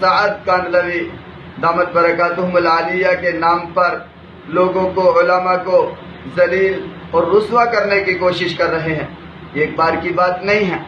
سعد کاندھلوی دامت برکاتہم العالیہ کے نام پر لوگوں کو، علماء کو ذلیل اور رسوا کرنے کی کوشش کر رہے ہیں۔ یہ ایک بار کی بات نہیں ہے،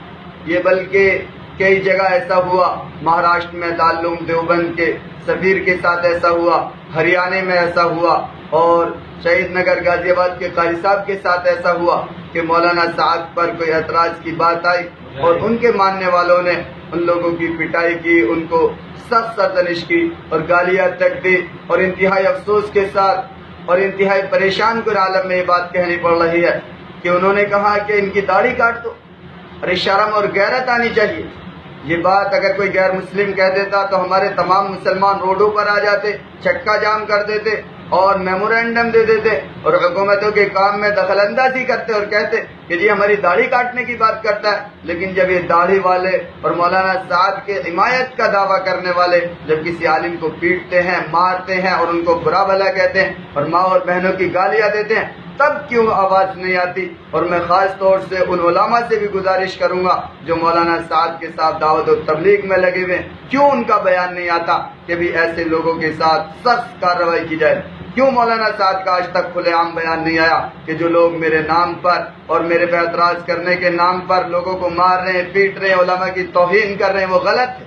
یہ بلکہ کئی جگہ ایسا ہوا۔ مہاراشٹر میں دارالعلوم دیوبند کے سفیر کے ساتھ ایسا ہوا، ہریانہ میں ایسا ہوا، اور شہید نگر غازی آباد کے قاری صاحب کے ساتھ ایسا ہوا کہ مولانا سعد پر کوئی اعتراض کی بات آئی اور ان کے ماننے والوں نے ان لوگوں کی پٹائی کی، ان کو سخت سرزنش کی اور گالیاں تک دی، اور انتہائی افسوس کے ساتھ اور انتہائی پریشان کن عالم میں یہ بات کہنی پڑ رہی ہے کہ انہوں نے کہا کہ ان کی داڑھی کاٹ دو۔ ارے شرم اور غیرت آنی چاہیے۔ یہ بات اگر کوئی غیر مسلم کہہ دیتا تو ہمارے تمام مسلمان روڈوں پر آ جاتے، چکا جام کر دیتے اور میمورینڈم دے دیتے اور حکومتوں کے کام میں دخل اندازی کرتے اور کہتے کہ جی ہماری داڑھی کاٹنے کی بات کرتا ہے۔ لیکن جب یہ داڑھی والے اور مولانا سعد کے حمایت کا دعویٰ کرنے والے جب کسی عالم کو پیٹتے ہیں، مارتے ہیں اور ان کو برا بھلا کہتے ہیں اور ماں اور بہنوں کی گالیاں دیتے ہیں، تب کیوں آواز نہیں آتی؟ اور میں خاص طور سے ان علماء سے بھی گزارش کروں گا جو مولانا سعد کے ساتھ دعوت و تبلیغ میں لگے ہوئے، کیوں ان کا بیان نہیں آتا کہ بھی ایسے لوگوں کے ساتھ سخت کارروائی کی جائے؟ کیوں مولانا سعد کا آج تک کھلے عام بیان نہیں آیا کہ جو لوگ میرے نام پر اور میرے پہ اعتراض کرنے کے نام پر لوگوں کو مار رہے ہیں، پیٹ رہے ہیں، علماء کی توہین کر رہے ہیں، وہ غلط ہے؟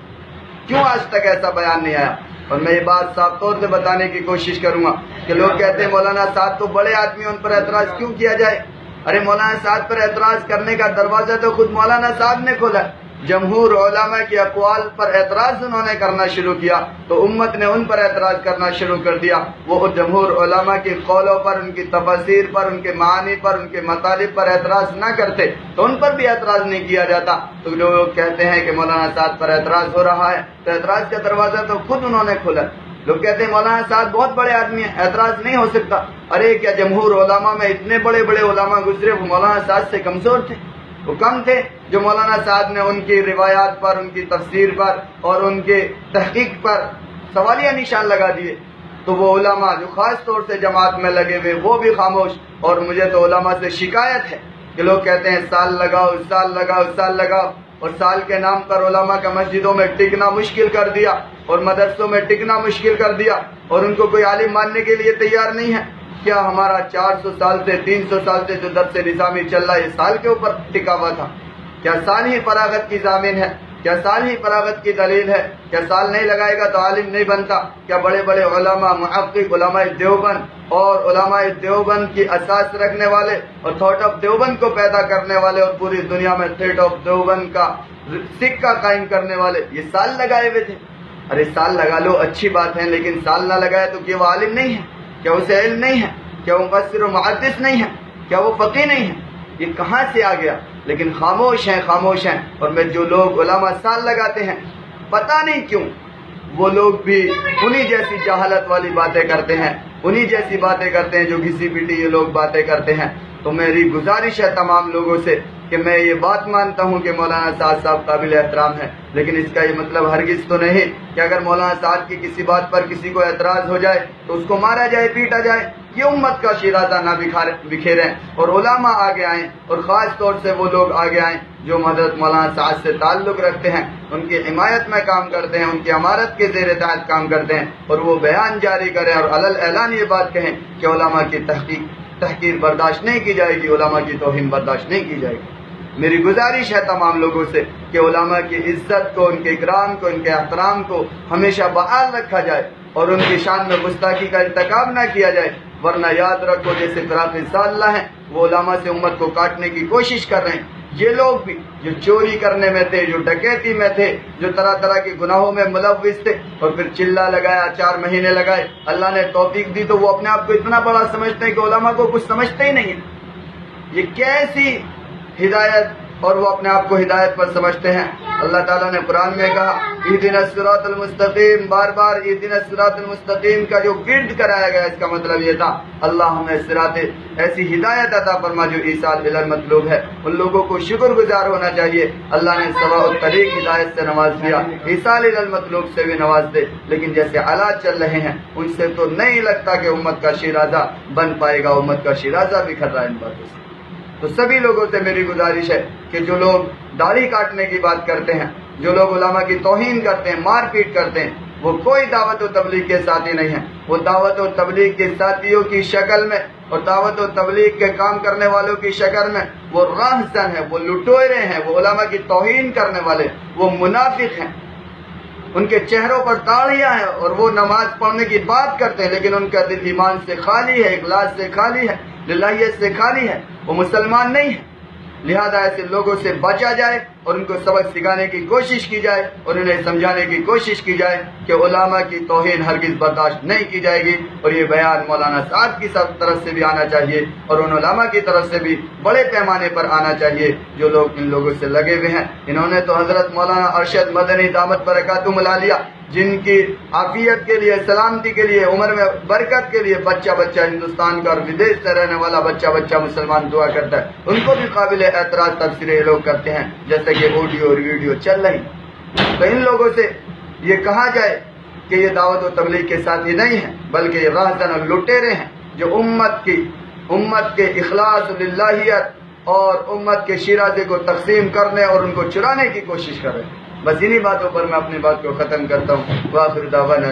کیوں آج تک ایسا بیان نہیں آیا؟ اور میں یہ بات صاف طور سے بتانے کی کوشش کروں گا کہ لوگ کہتے ہیں مولانا سعد تو بڑے آدمی، ان پر اعتراض کیوں کیا جائے؟ ارے مولانا سعد پر اعتراض کرنے کا دروازہ تو خود مولانا صاحب نے کھولا۔ جمہور علماء کے اقوال پر اعتراض انہوں نے کرنا شروع کیا تو امت نے ان پر اعتراض کرنا شروع کر دیا۔ وہ جمہور علماء کے قولوں پر، ان کی تفاسیر پر، ان کے معانی پر، ان کے مطالب پر اعتراض نہ کرتے تو ان پر بھی اعتراض نہیں کیا جاتا۔ تو لوگ کہتے ہیں کہ مولانا سعد پر اعتراض ہو رہا ہے تو اعتراض کا دروازہ تو خود انہوں نے کھولا۔ لوگ کہتے ہیں مولانا صاحب بہت بڑے آدمی ہیں، اعتراض نہیں ہو سکتا۔ ارے کیا جمہور علماء میں اتنے بڑے بڑے علماء گزرے وہ مولانا صاحب سے کمزور تھے؟ وہ کم تھے جو مولانا صاحب نے ان کی روایات پر، ان کی تفسیر پر اور ان کے تحقیق پر سوالیہ نشان لگا دیے؟ تو وہ علماء جو خاص طور سے جماعت میں لگے ہوئے وہ بھی خاموش۔ اور مجھے تو علماء سے شکایت ہے کہ لوگ کہتے ہیں سال لگاؤ، سال لگاؤ، سال لگاؤ، اور سال کے نام پر علماء کا مسجدوں میں ٹکنا مشکل کر دیا اور مدرسوں میں ٹکنا مشکل کر دیا اور ان کو کوئی عالم ماننے کے لیے تیار نہیں ہے۔ کیا ہمارا 400 سال سے 300 سال سے جو درس نظامی چل رہا ہے یہ سال کے اوپر ٹکا ہوا تھا؟ کیا سال ہی فراغت کی ضامن ہے؟ کیا سال ہی فراغت کی دلیل ہے؟ کیا سال نہیں لگائے گا تو عالم نہیں بنتا؟ کیا بڑے بڑے علماء، محقق، علماء دیوبند اور علماء دیوبند کی اساس رکھنے والے اور تھاٹ آف دیوبند کو پیدا کرنے والے اور پوری دنیا میں تھاٹ آف دیوبند کا سکہ قائم کرنے والے یہ سال لگائے ہوئے تھے؟ ارے سال لگا لو اچھی بات ہے، لیکن سال نہ لگائے تو کیا وہ عالم نہیں ہے؟ کیا اسے علم نہیں ہے؟ کیا وہ مفسر و محدث نہیں ہے؟ کیا وہ فقیہ نہیں ہے؟ یہ کہاں سے آ گیا؟ لیکن خاموش ہیں، خاموش ہیں۔ اور میں جو لوگ علماء سال لگاتے ہیں پتہ نہیں کیوں وہ لوگ بھی انہی جیسی جہالت والی باتیں کرتے ہیں، انہی جیسی باتیں کرتے ہیں جو گھسی پٹی یہ لوگ باتیں کرتے ہیں۔ تو میری گزارش ہے تمام لوگوں سے کہ میں یہ بات مانتا ہوں کہ مولانا سعد صاحب قابل احترام ہے، لیکن اس کا یہ مطلب ہرگز تو نہیں کہ اگر مولانا سعد کی کسی بات پر کسی کو اعتراض ہو جائے تو اس کو مارا جائے، پیٹا جائے۔ یہ امت کا شیرازہ نہ بکھیریں اور علماء آگے آئیں، اور خاص طور سے وہ لوگ آگے آئیں جو حضرت مولانا سعد سے تعلق رکھتے ہیں، ان کی حمایت میں کام کرتے ہیں، ان کی امارت کے زیر تحت کام کرتے ہیں، اور وہ بیان جاری کریں اور علل اعلان یہ بات کہیں کہ علماء کی تحقیر برداشت نہیں کی جائے گی، علماء کی توہین برداشت نہیں کی جائے گی۔ میری گزارش ہے تمام لوگوں سے کہ علماء کی عزت کو، ان کے اکرام کو، ان کے احترام کو ہمیشہ بحال رکھا جائے اور ان کی شان میں گستاخی کا ارتکاب نہ کیا جائے، ورنہ یاد رکھو جیسے فراق اللہ ہیں وہ علماء سے امت کو کاٹنے کی کوشش کر رہے ہیں۔ یہ لوگ بھی جو چوری کرنے میں تھے، جو ڈکیتی میں تھے، جو طرح طرح کے گناہوں میں ملوث تھے، اور پھر چلہ لگایا، 4 مہینے لگائے، اللہ نے توفیق دی تو وہ اپنے آپ کو اتنا بڑا سمجھتے ہیں کہ علماء کو کچھ سمجھتے ہی نہیں ہے۔ یہ کیسی ہدایت، اور وہ اپنے آپ کو ہدایت پر سمجھتے ہیں۔ اللہ تعالیٰ نے قرآن میں کہا اہدنا الصراط المستقیم، بار بار اہدنا الصراط المستقیم کا جو گرد کرایا گیا اس کا مطلب یہ تھا اللہ ہمیں صراط ایسی ہدایت عطا فرما جو ایصال الی المطلوب ہے۔ ان لوگوں کو شکر گزار ہونا چاہیے، اللہ نے سواء الطریق ہدایت سے نواز دیا، ایصال الی المطلوب سے بھی نواز دے، لیکن جیسے حالات چل رہے ہیں ان سے تو نہیں لگتا کہ امت کا شیرازہ بن پائے گا، امت کا شیرازہ بکھر رہا ہے ان باتوں سے۔ تو سبھی لوگوں سے میری گزارش ہے کہ جو لوگ داڑھی کاٹنے کی بات کرتے ہیں، جو لوگ علماء کی توہین کرتے ہیں، مار پیٹ کرتے ہیں، وہ کوئی دعوت و تبلیغ کے ساتھی نہیں ہیں۔ وہ دعوت و تبلیغ کے ساتھیوں کی شکل میں اور دعوت و تبلیغ کے کام کرنے والوں کی شکل میں وہ راہزن ہیں، وہ لٹورے ہیں، وہ علماء کی توہین کرنے والے، وہ منافق ہیں۔ ان کے چہروں پر داڑھیاں ہیں اور وہ نماز پڑھنے کی بات کرتے ہیں، لیکن ان کا دل ایمان سے خالی ہے، اخلاص سے خالی ہے، للہیت سے خالی ہے، وہ مسلمان نہیں ہے۔ لہذا ایسے لوگوں سے بچا جائے اور ان کو سبق سکھانے کی کوشش کی جائے اور انہیں سمجھانے کی کوشش کی جائے کہ علماء کی توہین ہرگز برداشت نہیں کی جائے گی، اور یہ بیان مولانا صاحب کی طرف سے بھی آنا چاہیے اور ان علماء کی طرف سے بھی بڑے پیمانے پر آنا چاہیے جو لوگ ان لوگوں سے لگے ہوئے ہیں۔ انہوں نے تو حضرت مولانا ارشد مدنی دامت برکاتہم العالیہ، جن کی عافیت کے لیے، سلامتی کے لیے، عمر میں برکت کے لیے بچہ بچہ ہندوستان کا اور ودیش سے رہنے والا بچہ بچہ مسلمان دعا کرتا ہے، ان کو بھی قابل اعتراض تبصرے یہ لوگ کرتے ہیں جیسے کہ آڈیو اور ویڈیو چل رہی۔ تو ان لوگوں سے یہ کہا جائے کہ یہ دعوت و تبلیغ کے ساتھی نہیں ہیں، بلکہ یہ راہزن اور لٹیرے ہیں جو امت کے اخلاص للہیت اور امت کے شیرازے کو تقسیم کرنے اور ان کو چرانے کی کوشش کر رہے ہیں۔ بس انہی باتوں پر میں اپنی بات کو ختم کرتا ہوں۔ وآخر دعوانا